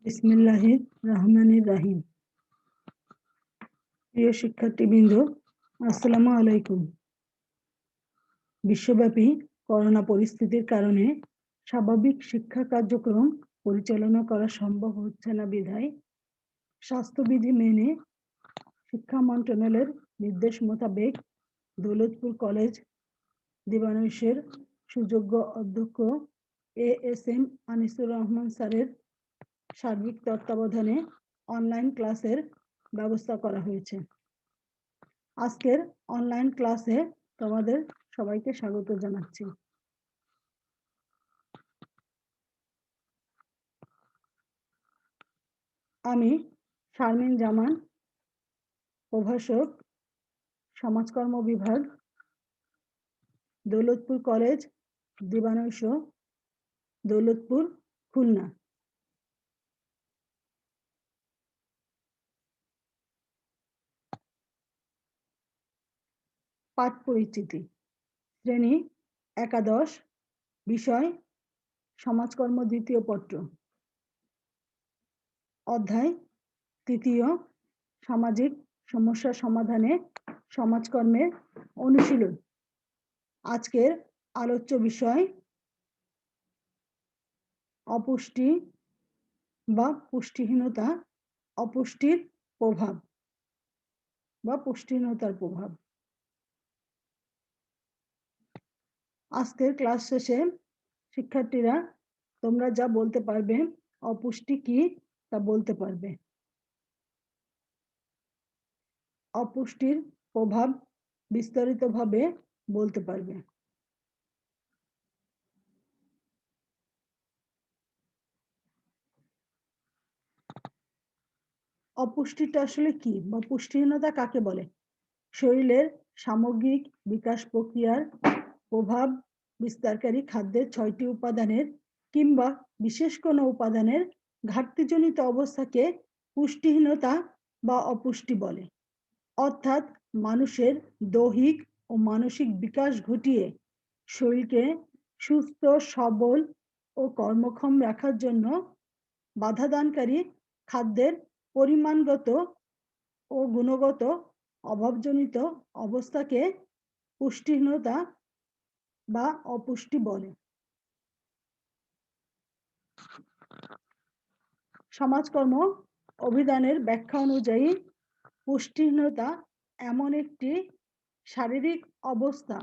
বিসমিল্লাহির রহমানির রহিম। প্রিয় শিক্ষার্থীবৃন্দ, আসসালামু আলাইকুম। বিশ্বব্যাপী করোনা পরিস্থিতির কারণে স্বাভাবিক শিক্ষা কার্যক্রম পরিচালনা করা সম্ভব হচ্ছে না বিধায় স্বাস্থ্যবিধি মেনে শিক্ষা মন্ত্রণালয়ের নির্দেশ মোতাবেক দৌলতপুর কলেজ দিবানৈশের সুযোগ্য অধ্যক্ষ ASM আনিসুর রহমান স্যারের সার্বিক তত্ত্বাবধানে অনলাইন ক্লাসের ব্যবস্থা করা হয়েছে। আজকের অনলাইন ক্লাসে তোমাদের সবাইকে স্বাগত জানাচ্ছি। আমি শারমিন জামান, প্রভাষক, সমাজকর্ম বিভাগ, দৌলতপুর কলেজ দিবানৈশ, দৌলতপুর, খুলনা। পাঠ পরিচিতি। শ্রেণী একাদশ, বিষয় সমাজকর্ম, দ্বিতীয় পত্র, অধ্যায় তৃতীয়, সামাজিক সমস্যা সমাধানে সমাজকর্মের অনুশীলন। আজকের আলোচ্য বিষয় অপুষ্টি বা পুষ্টিহীনতা, অপুষ্টির প্রভাব বা পুষ্টিহীনতার প্রভাব। আজকের ক্লাস শেষে শিক্ষার্থীরা তোমরা যা বলতে পারবে, অপুষ্টি কি তা বলতে পারবে। অপুষ্টির প্রভাব বিস্তারিতভাবে বলতে পারবে। অপুষ্টিটা আসলে কি বা পুষ্টিহীনতা কাকে বলে? শরীরের সামগ্রিক বিকাশ প্রক্রিয়ার প্রভাব বিস্তারকারী খাদ্যের 6টি উপাদানের কিংবা বিশেষ কোনো উপাদানের ঘাটতিজনিত অবস্থাকে পুষ্টিহীনতা বা অপুষ্টি বলে। অর্থাৎ মানুষের দৈহিক ও মানসিক বিকাশ ঘটিয়ে শরীরকে সুস্থ, সবল ও কর্মক্ষম রাখার জন্য বাধাদানকারী খাদ্যের পরিমাণগত ও গুণগত অভাবজনিত অবস্থাকে পুষ্টিহীনতা বা অপুষ্টি বলে। সমাজকর্ম অভিধানের ব্যাখ্যা অনুযায়ী পুষ্টিহীনতা এমন একটি শারীরিক অবস্থা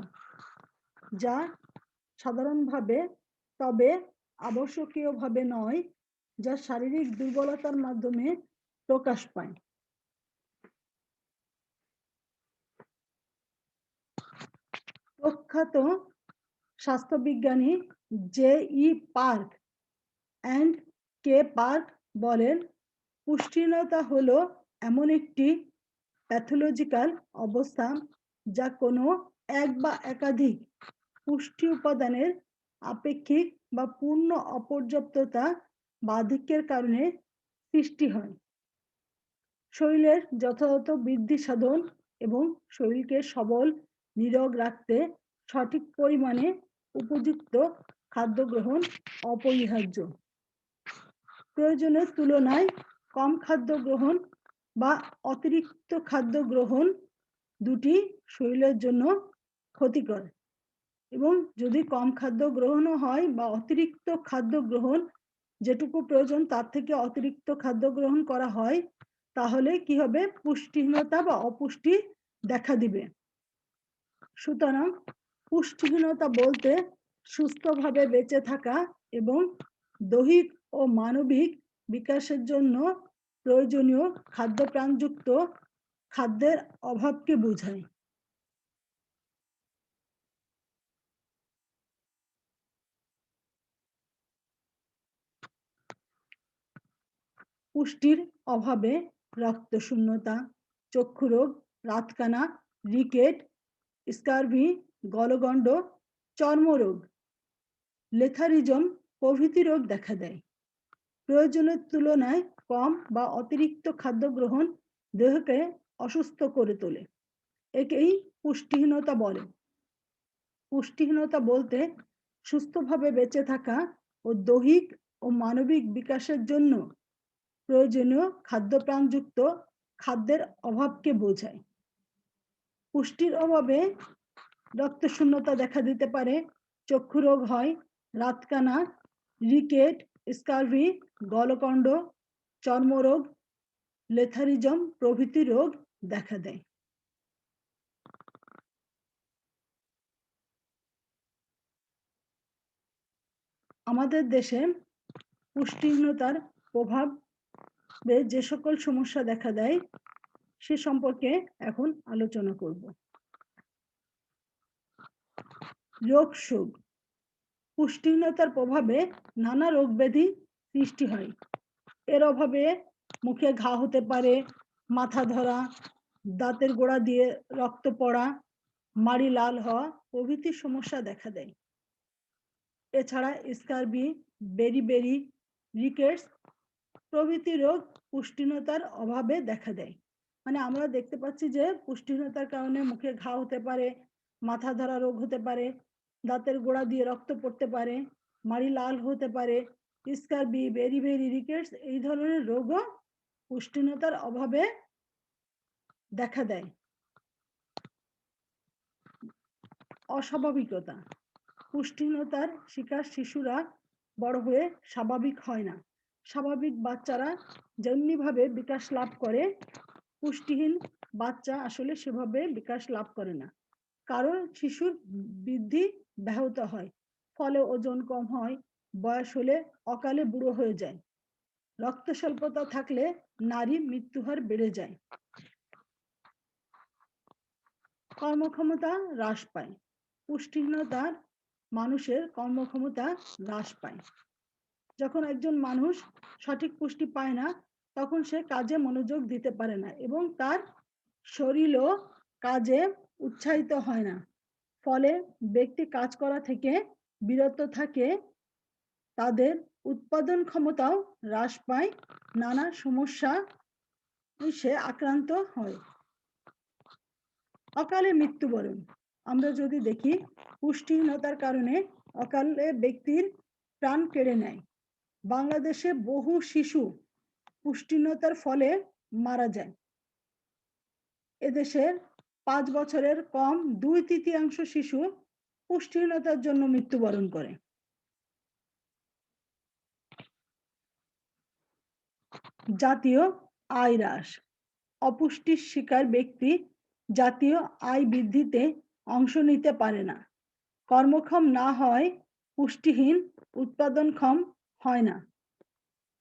যা সাধারণভাবে, তবে আবশ্যকীয়ভাবে নয়, যা শারীরিক দুর্বলতার মাধ্যমে প্রকাশ পায়। প্রখ্যাত স্বাস্থ্যবিজ্ঞানী J.E. Park and K. Park বলেন, পুষ্টিহীনতা হলো এমন একটি প্যাথোলজিক্যাল অবস্থা যা কোনো এক বা একাধিক পুষ্টি উপাদানের আপেক্ষিক বা পূর্ণ অপর্যাপ্ততা বা আধিক্যের কারণে সৃষ্টি হয়। শরীরের যথাযথ বৃদ্ধি সাধন এবং শরীরকে সবল নীরোগ রাখতে সঠিক পরিমাণে উপযুক্ত খাদ্য গ্রহণ অপরিহার্য। প্রয়োজনের তুলনায় কম খাদ্য গ্রহণ বা অতিরিক্ত খাদ্য গ্রহণ দুটি শরীরের জন্য ক্ষতিকর, এবং যদি কম খাদ্য গ্রহণও হয় বা অতিরিক্ত খাদ্য গ্রহণ, যেটুকু প্রয়োজন তার থেকে অতিরিক্ত খাদ্য গ্রহণ করা হয়, তাহলে কি হবে? পুষ্টিহীনতা বা অপুষ্টি দেখা দিবে। সুতরাং পুষ্টিহীনতা বলতে সুস্থভাবে বেঁচে থাকা এবং দৈহিক ও মানবিক বিকাশের জন্য প্রয়োজনীয় খাদ্যপ্রাণযুক্ত খাদ্যের অভাবকে বোঝায়। পুষ্টির অভাবে রক্তশূন্যতা, চক্ষুরোগ, রাতকানা, রিকেট, স্কারভি, গলগণ্ড, চর্মরোগ, লেথারিজম প্রভৃতি রোগ দেখা দেয়। প্রয়োজনের তুলনায় কম বা অতিরিক্ত খাদ্য গ্রহণ দেহকে অসুস্থ করে তোলে। একেই পুষ্টিহীনতা বলে। পুষ্টিহীনতা বলতে সুস্থভাবে বেঁচে থাকা ও দৈহিক ও মানবিক বিকাশের জন্য প্রয়োজনীয় খাদ্যপ্রাণযুক্ত খাদ্যের অভাবকে বোঝায়। পুষ্টির অভাবে রক্তশূন্যতা দেখা দিতে পারে, চক্ষু রোগ হয়, রাতকানা, রিকেট, স্কারভি, গলকণ্ড, চর্মরোগ, লেথারিজম প্রভৃতি রোগ দেখা দেয়। আমাদের দেশে পুষ্টিহীনতার প্রভাবে যে সকল সমস্যা দেখা দেয় সে সম্পর্কে এখন আলোচনা করব। রোগ শোক। পুষ্টিহীনতার প্রভাবে নানা রোগ ব্যাধি সৃষ্টি হয়। এর অভাবে মুখে ঘা হতে পারে, মাথা ধরা, দাঁতের গোড়া দিয়ে রক্ত পড়া, মাড়ি লাল হওয়া প্রভৃতি সমস্যা দেখা দেয়। এছাড়া স্কারবি, বেরি, রিকেটস প্রভৃতি রোগ পুষ্টিহীনতার অভাবে দেখা দেয়। মানে আমরা দেখতে পাচ্ছি যে পুষ্টিহীনতার কারণে মুখে ঘা হতে পারে, মাথা ধরা রোগ হতে পারে, দাঁতের গোড়া দিয়ে রক্ত পড়তে পারে, মাড়ি লাল হতে পারে, স্কারবি, বেরি রিকেটস এই ধরনের রোগও পুষ্টিহীনতার অভাবে দেখা দেয়। অস্বাভাবিকতা। পুষ্টিহীনতার শিকার শিশুরা বড় হয়ে স্বাভাবিক হয় না। স্বাভাবিক বাচ্চারা যেমনিভাবে বিকাশ লাভ করে, পুষ্টিহীন বাচ্চা আসলে সেভাবে বিকাশ লাভ করে না। কারণ শিশুর বৃদ্ধি ব্যাহত হয়, ফলে ওজন কম হয়, বয়স হলে অকালে বুড়ো হয়ে যায়। রক্ত স্বল্পতা থাকলে নারীর মৃত্যু হার বেড়ে যায়। কর্মক্ষমতা হ্রাস পায়। পুষ্টিহীনতার মানুষের কর্মক্ষমতা হ্রাস পায়। যখন একজন মানুষ সঠিক পুষ্টি পায় না, তখন সে কাজে মনোযোগ দিতে পারে না এবং তার শরীরও কাজে উৎসাহিত হয় না। ফলে ব্যক্তি কাজ করা থেকে বিরত থাকে, তাদের উৎপাদন ক্ষমতাও হ্রাস পায়, নানা সমস্যা সে আক্রান্ত হয়। অকালে মৃত্যুবরণ। আমরা যদি দেখি, পুষ্টিহীনতার কারণে অকালে ব্যক্তির প্রাণ কেড়ে নেয়। বাংলাদেশে বহু শিশু পুষ্টিহীনতার ফলে মারা যায়। এদেশের 5 বছরের কম 2/3 শিশু পুষ্টিহীনতার জন্য মৃত্যুবরণ করে। জাতীয় আয় হ্রাস। অপুষ্টির শিকার ব্যক্তি জাতীয় আয় বৃদ্ধিতে অংশ নিতে পারে না। কর্মক্ষম না হয় পুষ্টিহীন উৎপাদনক্ষম হয় না।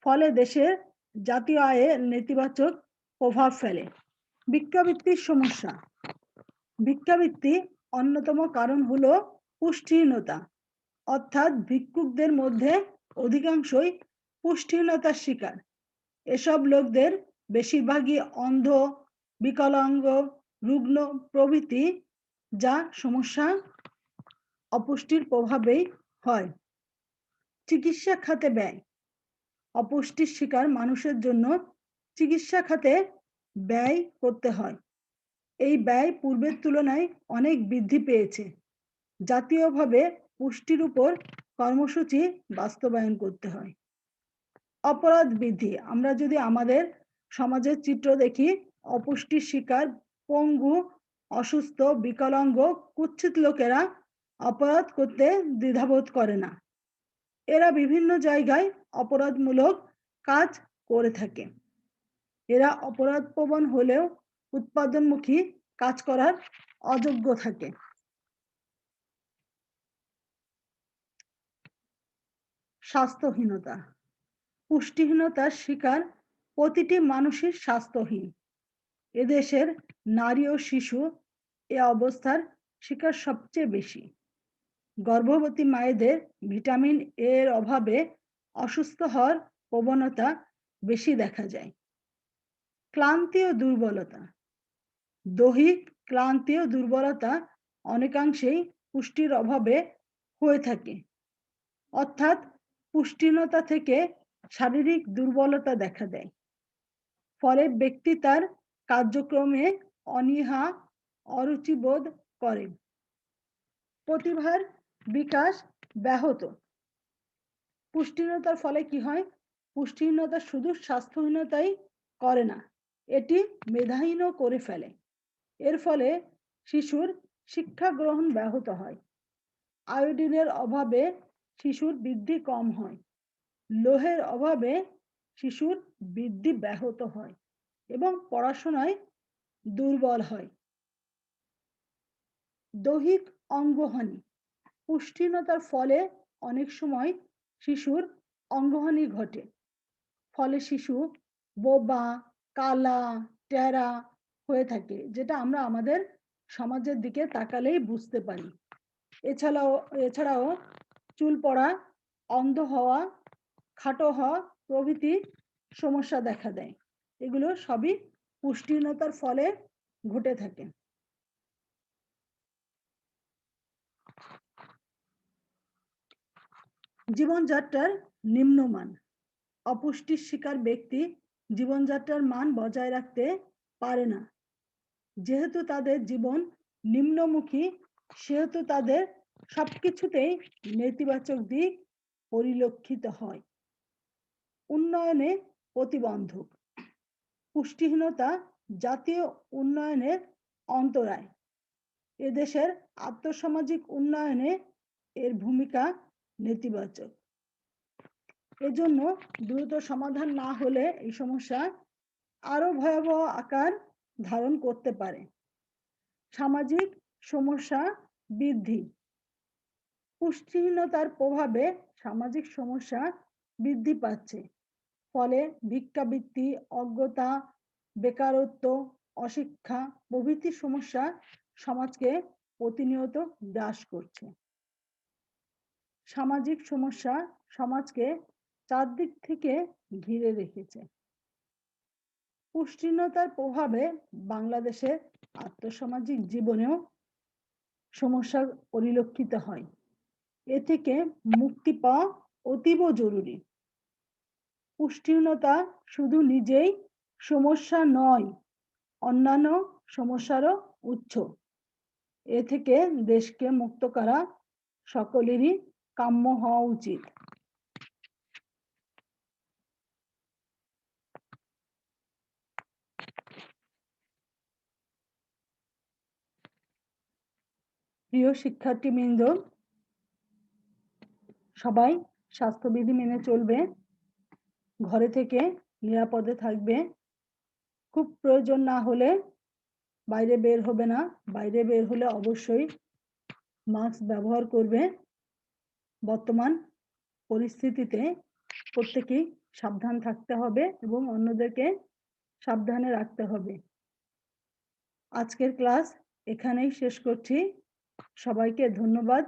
ফলে দেশের জাতীয় আয়ে নেতিবাচক প্রভাব ফেলে। ভিক্ষাবৃত্তির সমস্যা। ভিক্ষাবৃত্তি অন্যতম কারণ হলো পুষ্টিহীনতা, অর্থাৎ ভিক্ষুকদের মধ্যে অধিকাংশই পুষ্টিহীনতার শিকার। এসব লোকদের বেশিরভাগই অন্ধ, বিকলাঙ্গ, রুগ্ন প্রভৃতি, যা সমস্যা অপুষ্টির প্রভাবেই হয়। চিকিৎসা খাতে ব্যয়। অপুষ্টির শিকার মানুষের জন্য চিকিৎসা খাতে ব্যয় করতে হয়। এই ব্যয় পূর্বের তুলনায় অনেক বৃদ্ধি পেয়েছে। জাতীয়ভাবে পুষ্টির উপর কর্মসূচি বাস্তবায়ন করতে হয়। অপরাধ বৃদ্ধি। আমরা যদি আমাদের সমাজের চিত্র দেখি, অপুষ্টির শিকার পঙ্গু, অসুস্থ, বিকলাঙ্গ, কুৎসিত লোকেরা অপরাধ করতে দ্বিধাবোধ করে না। এরা বিভিন্ন জায়গায় অপরাধমূলক কাজ করে থাকে। এরা অপরাধপ্রবণ হলেও উৎপাদনমুখী কাজ করার অযোগ্য থাকে। স্বাস্থ্যহীনতা। পুষ্টিহীনতার শিকার প্রতিটি মানুষই স্বাস্থ্যহীন। এদেশের নারী ও শিশু এ অবস্থার শিকার সবচেয়ে বেশি। গর্ভবতী মায়েদের ভিটামিন এ এর অভাবে অসুস্থ হওয়ার প্রবণতা বেশি দেখা যায়। ক্লান্তি ও দুর্বলতা। দৈহিক ক্লান্তি ও দুর্বলতা অনেকাংশেই পুষ্টির অভাবে হয়ে থাকে, অর্থাৎ পুষ্টিহীনতা থেকে শারীরিক দুর্বলতা দেখা দেয়। ফলে ব্যক্তি তার কার্যক্রমে অনীহা, অরুচি বোধ করে। প্রতিভার বিকাশ ব্যাহত। পুষ্টিহীনতার ফলে কি হয়? পুষ্টিহীনতা শুধু স্বাস্থ্যহীনতাই করে না, এটি মেধাহীনও করে ফেলে। এর ফলে শিশুর শিক্ষা গ্রহণ ব্যাহত হয়। আয়োডিনের অভাবে শিশুর বৃদ্ধি কম হয়, লোহের অভাবে শিশুর বৃদ্ধি ব্যাহত হয় এবং পড়াশোনায় দুর্বল হয়। দৈহিক অঙ্গহানি, পুষ্টিহীনতার ফলে অনেক সময় শিশুর অঙ্গহানি ঘটে। ফলে শিশু বোবা, কালা, টেরা হয়ে থাকে, যেটা আমরা আমাদের সমাজের দিকে তাকালেই বুঝতে পারি। এছাড়াও চুল পড়া, অন্ধ হওয়া, খাটো হওয়া প্রভৃতি সমস্যা দেখা দেয়। এগুলো সবই পুষ্টিহীনতার ফলে ঘটে থাকে। জীবনযাত্রার নিম্নমান, অপুষ্টির শিকার ব্যক্তি জীবনযাত্রার মান বজায় রাখতে পারে না। যেহেতু তাদের জীবন নিম্নমুখী, সেহেতু তাদের সবকিছুতেই নেতিবাচক দিক পরিলক্ষিত হয়। উন্নয়নে প্রতিবন্ধক, পুষ্টিহীনতা জাতীয় উন্নয়নের অন্তরায়। এদেশের আর্থসামাজিক উন্নয়নে এর ভূমিকা নেতিবাচক। এজন্য দ্রুত সমাধান না হলে এই সমস্যা আরো ভয়াবহ আকার ধারণ করতে পারে। সামাজিক সমস্যা বৃদ্ধি, পুষ্টিহীনতার প্রভাবে সামাজিক সমস্যা বৃদ্ধি পাচ্ছে। ফলে ভিক্ষাবৃত্তি, অজ্ঞতা, বেকারত্ব, অশিক্ষা প্রভৃতি সমস্যা সমাজকে প্রতিনিয়ত গ্রাস করছে। সামাজিক সমস্যা সমাজকে চারদিক থেকে ঘিরে রেখেছে। পুষ্টিহীনতার প্রভাবে বাংলাদেশের আর্থসামাজিক জীবনেও সমস্যা পরিলক্ষিত হয়। এ থেকে মুক্তি পাওয়া অতীব জরুরি। পুষ্টিহীনতা শুধু নিজেই সমস্যা নয়, অন্যান্য সমস্যারও উৎস। এ থেকে দেশকে মুক্ত করা সকলেরই কাম্য হওয়া উচিত। প্রিয় শিক্ষার্থীবৃন্দ, সবাই স্বাস্থ্যবিধি মেনে চলবে, ঘরে থেকে নিরাপদে থাকবে, খুব প্রয়োজন না হলে বাইরে বের হবে না, বাইরে বের হলে অবশ্যই মাস্ক ব্যবহার করবে। বর্তমান পরিস্থিতিতে প্রত্যেকেই সাবধান থাকতে হবে এবং অন্যদেরকে সাবধানে রাখতে হবে। আজকের ক্লাস এখানেই শেষ করছি। সবাইকে ধন্যবাদ।